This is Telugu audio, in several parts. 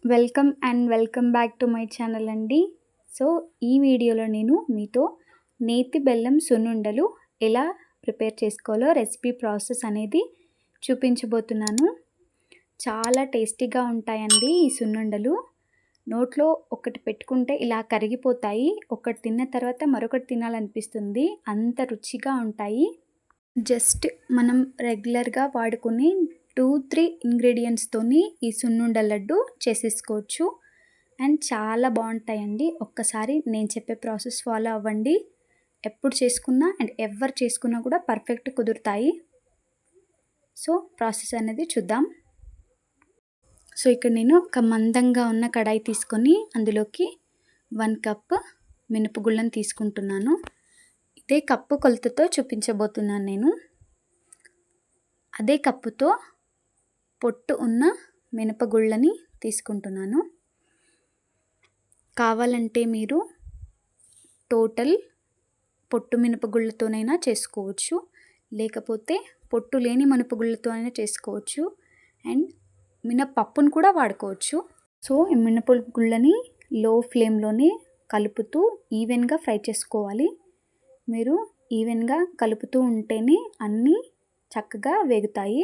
Welcome back to my channel అండి. సో, ఈ వీడియోలో నేను మీతో నేతి బెల్లం సున్నుండలు ఎలా ప్రిపేర్ చేసుకోవాలో రెసిపీ ప్రాసెస్ అనేది చూపించబోతున్నాను. చాలా టేస్టీగా ఉంటాయండి ఈ సున్నుండలు. నోట్లో ఒకటి పెట్టుకుంటే ఇలా కరిగిపోతాయి. ఒకటి తిన్న తర్వాత మరొకటి తినాలనిపిస్తుంది. అంత రుచిగా ఉంటాయి. జస్ట్ మనం రెగ్యులర్గా వాడుకునే 2-3 ఇంగ్రీడియంట్స్తోని ఈ సున్నుండ లడ్డు చేసేసుకోవచ్చు. అండ్ చాలా బాగుంటాయండి. ఒక్కసారి నేను చెప్పే ప్రాసెస్ ఫాలో అవ్వండి. ఎప్పుడు చేసుకున్నా అండ్ ఎవరు చేసుకున్నా కూడా పర్ఫెక్ట్ కుదురుతాయి. సో ప్రాసెస్ అనేది చూద్దాం. సో ఇక్కడ నేను ఒక మందంగా ఉన్న కడాయి తీసుకొని అందులోకి 1 కప్ మినపగుళ్ళను తీసుకుంటున్నాను. ఇదే కప్పు కొలతతో చూపించబోతున్నాను నేను. అదే కప్పుతో పొట్టు ఉన్న మినపగుళ్ళని తీసుకుంటున్నాను. కావాలంటే మీరు టోటల్ పొట్టు మినపగుళ్ళతోనైనా చేసుకోవచ్చు, లేకపోతే పొట్టు లేని మినపగుళ్ళతో అయినా చేసుకోవచ్చు. అండ్ మినపప్పును కూడా వాడుకోవచ్చు. సో ఈ మినపగుళ్ళని లో ఫ్లేమ్లోనే కలుపుతూ ఈవెన్గా ఫ్రై చేసుకోవాలి. మీరు ఈవెన్గా కలుపుతూ ఉంటేనే అన్నీ చక్కగా వేగుతాయి.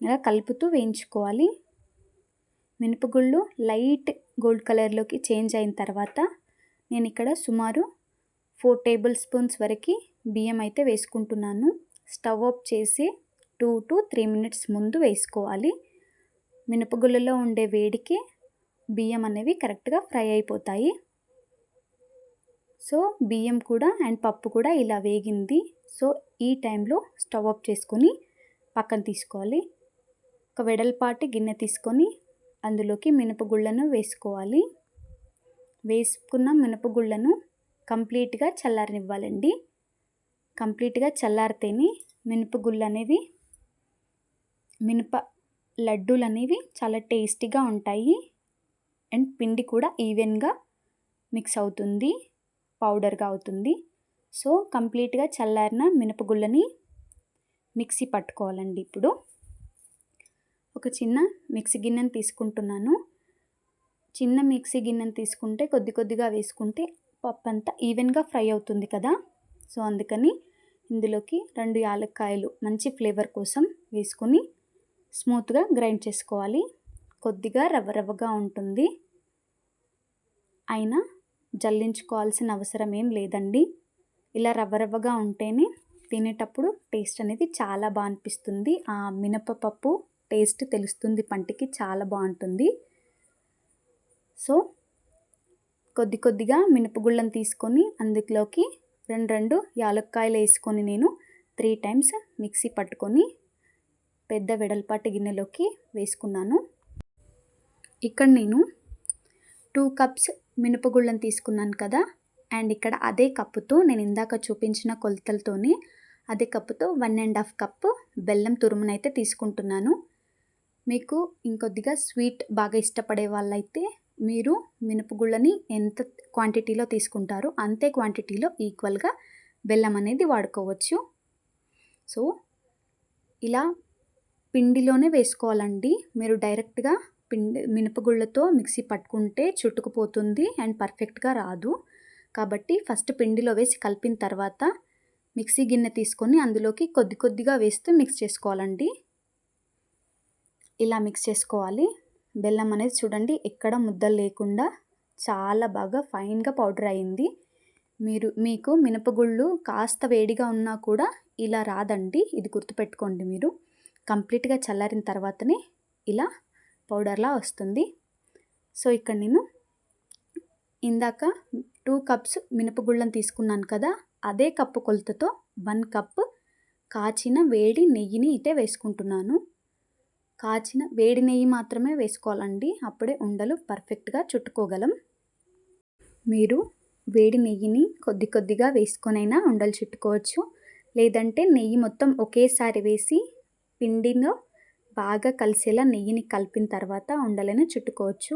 ఇలా కలుపుతూ వేయించుకోవాలి. మినపగుళ్ళు లైట్ గోల్డ్ కలర్లోకి చేంజ్ అయిన తర్వాత నేను ఇక్కడ సుమారు 4 టేబుల్ స్పూన్స్ వరకు బియ్యం అయితే వేసుకుంటున్నాను. స్టవ్ ఆఫ్ చేసి 2 to 3 మినిట్స్ ముందు వేసుకోవాలి. మినపగుళ్ళలో ఉండే వేడికి బియ్యం అనేవి కరెక్ట్గా ఫ్రై అయిపోతాయి. సో బియ్యం కూడా అండ్ పప్పు కూడా ఇలా వేగింది. సో ఈ టైంలో స్టవ్ ఆఫ్ చేసుకొని పక్కన తీసుకోవాలి. ఒక వెడల్పాటి గిన్నె తీసుకొని అందులోకి మినపగుళ్ళను వేసుకోవాలి. వేసుకున్న మినపగుళ్ళను కంప్లీట్గా చల్లారనివ్వాలండి. కంప్లీట్గా చల్లారితేనే మినపగుళ్ళు అనేవి మినప లడ్డూలు అనేవి చాలా టేస్టీగా ఉంటాయి. అండ్ పిండి కూడా ఈవెన్గా మిక్స్ అవుతుంది, పౌడర్గా అవుతుంది. సో కంప్లీట్గా చల్లారిన మినపగుళ్ళని మిక్సీ పట్టుకోవాలండి. ఇప్పుడు ఒక చిన్న మిక్సీ గిన్నెను తీసుకుంటున్నాను. చిన్న మిక్సీ గిన్నెను తీసుకుంటే కొద్ది కొద్దిగా వేసుకుంటే పప్పు అంతా ఈవెన్గా ఫ్రై అవుతుంది కదా. సో అందుకని ఇందులోకి 2 యాలక్కాయలు మంచి ఫ్లేవర్ కోసం వేసుకొని స్మూత్గా గ్రైండ్ చేసుకోవాలి. కొద్దిగా రవ్వగా ఉంటుంది, అయినా జల్లించుకోవాల్సిన అవసరం ఏం లేదండి. ఇలా రవ్వగా ఉంటేనే తినేటప్పుడు టేస్ట్ అనేది చాలా బాగా అనిపిస్తుంది. ఆ మినపప్పు టేస్ట్ తెలుస్తుంది పంటికి, చాలా బాగుంటుంది. సో కొద్దిగా మినపగుళ్ళను తీసుకొని అందులోకి 2 యాలక్కాయలు వేసుకొని నేను 3 times మిక్సీ పట్టుకొని పెద్ద వెడల్పాటి గిన్నెలోకి వేసుకున్నాను. ఇక్కడ నేను 2 cups మినపగుళ్ళను తీసుకున్నాను కదా. అండ్ ఇక్కడ అదే కప్పుతో నేను ఇందాక చూపించిన కొలతలతోనే అదే కప్పుతో 1.5 cup బెల్లం తురుమునైతే తీసుకుంటున్నాను. మీకు ఇంకొద్దిగా స్వీట్ బాగా ఇష్టపడే వాళ్ళైతే మీరు మినపగుళ్ళని ఎంత క్వాంటిటీలో తీసుకుంటారో అంతే క్వాంటిటీలో ఈక్వల్గా బెల్లం అనేది వాడుకోవచ్చు. సో ఇలా పిండిలోనే వేసుకోవాలండి. మీరు డైరెక్ట్గా మినపగుళ్ళతో మిక్సీ పట్టుకుంటే చుట్టుకుపోతుంది అండ్ పర్ఫెక్ట్గా రాదు. కాబట్టి ఫస్ట్ పిండిలో వేసి కలిపిన తర్వాత మిక్సీ గిన్నె తీసుకొని అందులోకి కొద్దిగా వేస్తూ మిక్స్ చేసుకోవాలండి. ఇలా మిక్స్ చేసుకోవాలి. బెల్లం అనేది చూడండి ఎక్కడ ముద్దలు లేకుండా చాలా బాగా ఫైన్గా పౌడర్ అయింది. మీకు మినపగుళ్ళు కాస్త వేడిగా ఉన్నా కూడా ఇలా రాదండి, ఇది గుర్తుపెట్టుకోండి. మీరు కంప్లీట్గా చల్లారిన తర్వాతనే ఇలా పౌడర్లా వస్తుంది. సో ఇక్కడ నేను ఇందాక 2 cups మినపగుళ్ళను తీసుకున్నాను కదా, అదే కప్పు కొలతతో 1 cup కాచిన వేడి నెయ్యిని అయితే వేసుకుంటున్నాను. కాచిన వేడి నెయ్యి మాత్రమే వేసుకోవాలండి, అప్పుడే ఉండలు పర్ఫెక్ట్గా చుట్టుకోగలం. మీరు వేడి నెయ్యిని కొద్దిగా వేసుకొనైనా ఉండలు చుట్టుకోవచ్చు, లేదంటే నెయ్యి మొత్తం ఒకేసారి వేసి పిండిలో బాగా కలిసేలా నెయ్యిని కలిపిన తర్వాత ఉండలను చుట్టుకోవచ్చు.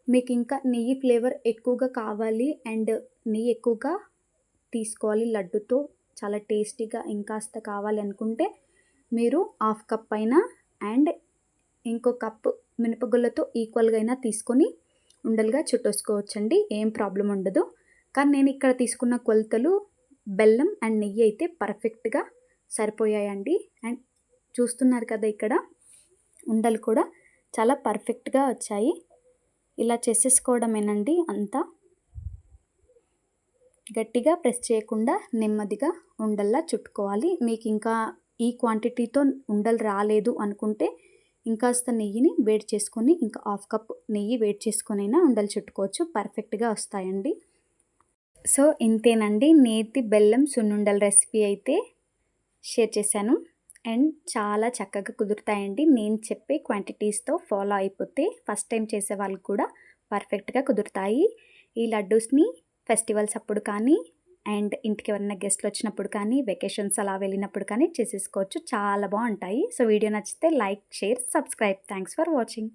మీకు ఇంకా నెయ్యి ఫ్లేవర్ ఎక్కువగా కావాలి అండ్ నెయ్యి ఎక్కువగా తీసుకోవాలి లడ్డుతో చాలా టేస్టీగా ఇంకాస్త కావాలి అనుకుంటే మీరు 1/2 cup అయినా అండ్ ఇంకో కప్పు మినపగుళ్ళతో ఈక్వల్గా అయినా తీసుకొని ఉండలుగా చుట్టేసుకోవచ్చండి, ఏం ప్రాబ్లం ఉండదు. కానీ నేను ఇక్కడ తీసుకున్న కొలతలు బెల్లం అండ్ నెయ్యి అయితే పర్ఫెక్ట్గా సరిపోయాయండి. అండ్ చూస్తున్నారు కదా, ఇక్కడ ఉండలు కూడా చాలా పర్ఫెక్ట్గా వచ్చాయి. ఇలా చేసేసుకోవడమేనండి అంతా. గట్టిగా ప్రెస్ చేయకుండా నెమ్మదిగా ఉండల్లా చుట్టుకోవాలి. మీకు ఇంకా ఈ క్వాంటిటీతో ఉండలు రాలేదు అనుకుంటే ఇంకాస్త నెయ్యిని వేడి చేసుకొని, ఇంకా 1/2 కప్ నెయ్యి వేడి చేసుకొనైనా ఉండలు చుట్టుకోవచ్చు, పర్ఫెక్ట్గా వస్తాయండి. సో ఇంతేనండి, నేతి బెల్లం సున్నుండల రెసిపీ అయితే షేర్ చేశాను. అండ్ చాలా చక్కగా కుదురుతాయండి. నేను చెప్పే క్వాంటిటీస్తో ఫాలో అయిపోతే ఫస్ట్ టైం చేసే వాళ్ళకి కూడా పర్ఫెక్ట్గా కుదురుతాయి. ఈ లడ్డూస్ని ఫెస్టివల్స్ అప్పుడు కానీ, అండ్ ఇంటికి ఎవరైనా గెస్ట్లు వచ్చినప్పుడు కానీ, వెకేషన్స్ అలా వెళ్ళినప్పుడు కానీ చేసేసుకోవచ్చు, చాలా బాగుంటాయి. సో వీడియో నచ్చితే like, share, subscribe. Thanks for watching.